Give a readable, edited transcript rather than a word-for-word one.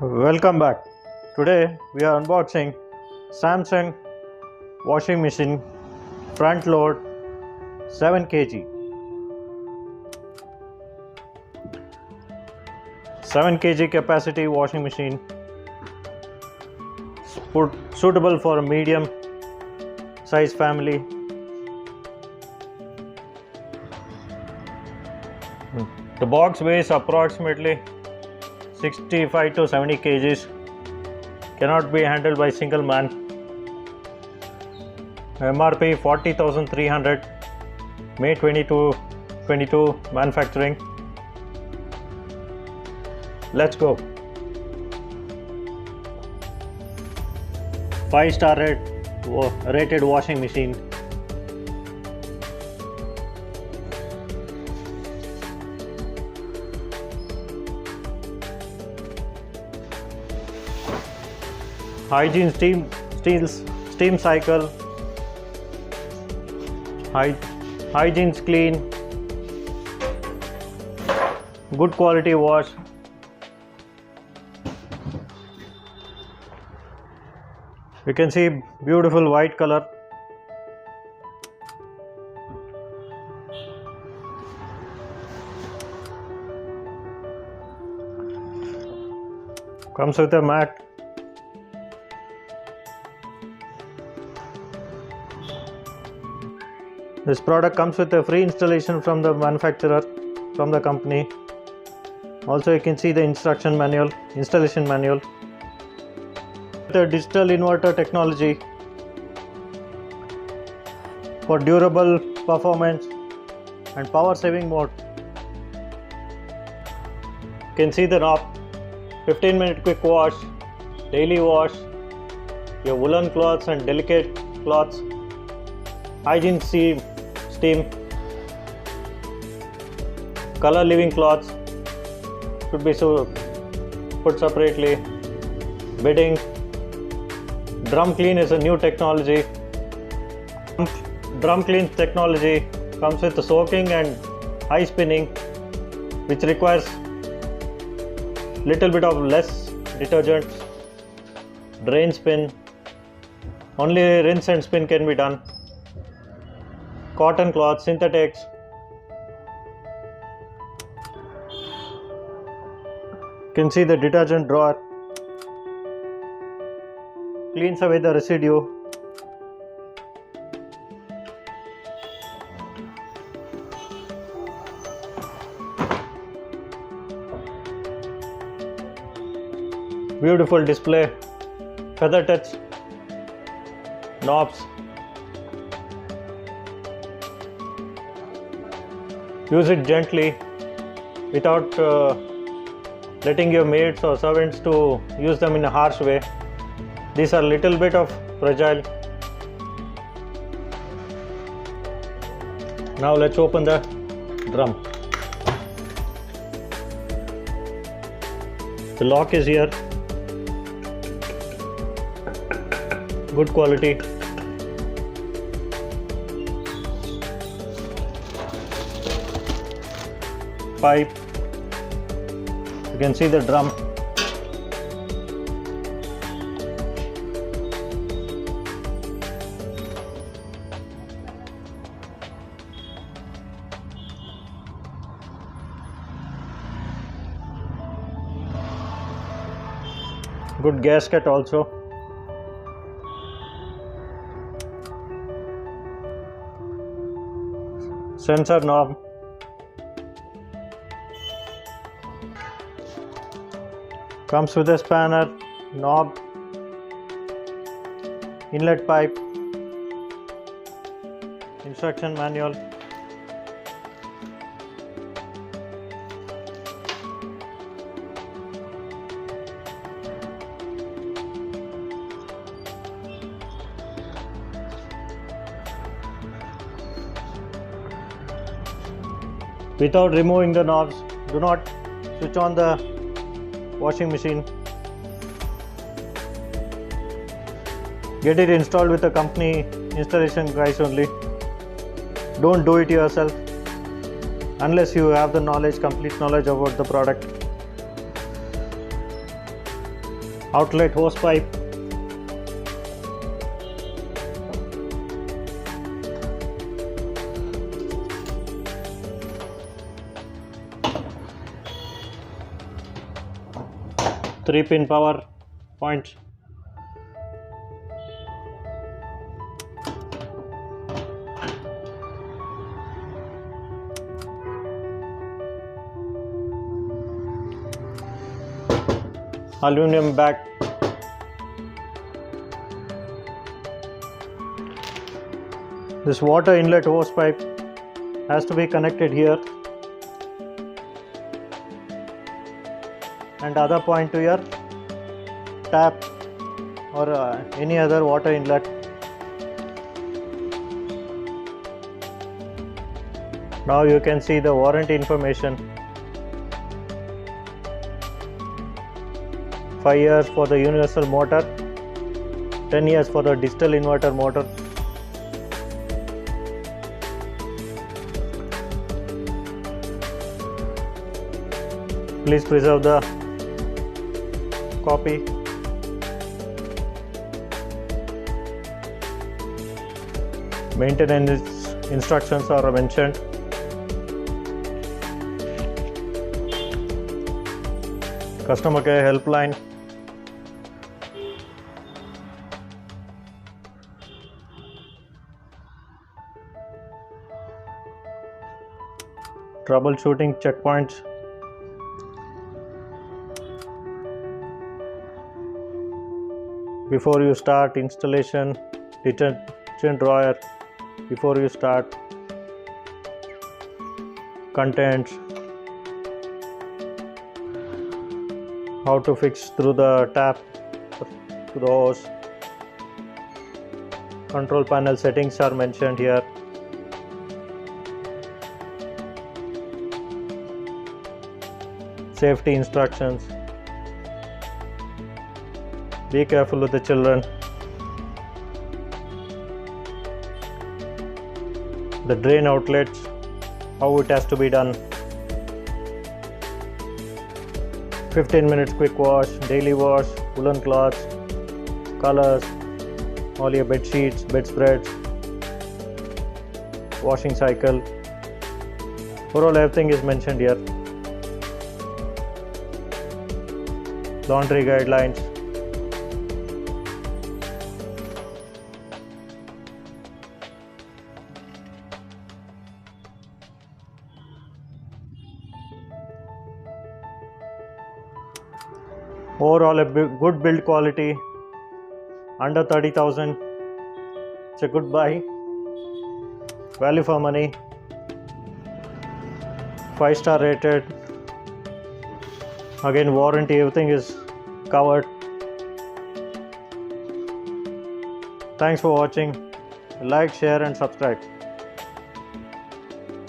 Welcome back. Today we are unboxing Samsung washing machine front load 7 kg. 7 kg capacity washing machine suitable for a medium size family. The box weighs approximately 65 to 70 kgs, cannot be handled by single man. MRP 40,300, May 22 manufacturing. Let's go. 5-star rated washing machine. Hygiene steam cycle. Hygiene's clean. Good quality wash. You can see beautiful white color. Comes with a mat. This product comes with a free installation from the manufacturer, from the company. Also you can see the installation manual. The digital inverter technology for durable performance and power saving mode. You can see the knob, 15-minute quick wash, daily wash, your woolen cloths and delicate cloths, hygiene steam, color living cloths should be put separately, bedding. Drum clean is a new technology. Drum clean technology comes with soaking and high spinning, which requires little bit of less detergent. Drain spin, only rinse and spin can be done. Cotton cloth, synthetics. You can see the detergent drawer. Cleans away the residue. Beautiful display. Feather touch knobs. Use it gently without letting your maids or servants to use them in a harsh way. These are little bit of fragile. Now let's open the drum. The lock is here. Good quality. Pipe. You can see the drum. Good gasket also. Sensor knob. Comes with a spanner, knob, inlet pipe, instruction manual. Without removing the knobs, do not switch on the washing machine. Get it installed with a company installation guys only. Don't do it yourself unless you have the complete knowledge about the product. outlet hose pipe, three-pin power point, aluminum back, this water inlet hose pipe has to be connected here, and other point to your tap or any other water inlet. Now you can see the warranty information. 5 years for the universal motor, 10 years for the digital inverter motor. Please preserve the copy. Maintenance instructions are mentioned. Customer care helpline. Troubleshooting checkpoints. Before you start installation, detergent drawer. Before you start, contents, how to fix through the tap to the hose. Control panel settings are mentioned here. Safety instructions. Be careful with the children. The drain outlets, how it has to be done. 15 minutes quick wash, daily wash, woolen cloths, colors, all your bed sheets, bedspreads, washing cycle. Overall, everything is mentioned here. Laundry guidelines. Overall, a good build quality, under 30,000. It's a good buy, value for money, 5-star rated. Again, warranty, everything is covered. Thanks for watching. Like, share and subscribe.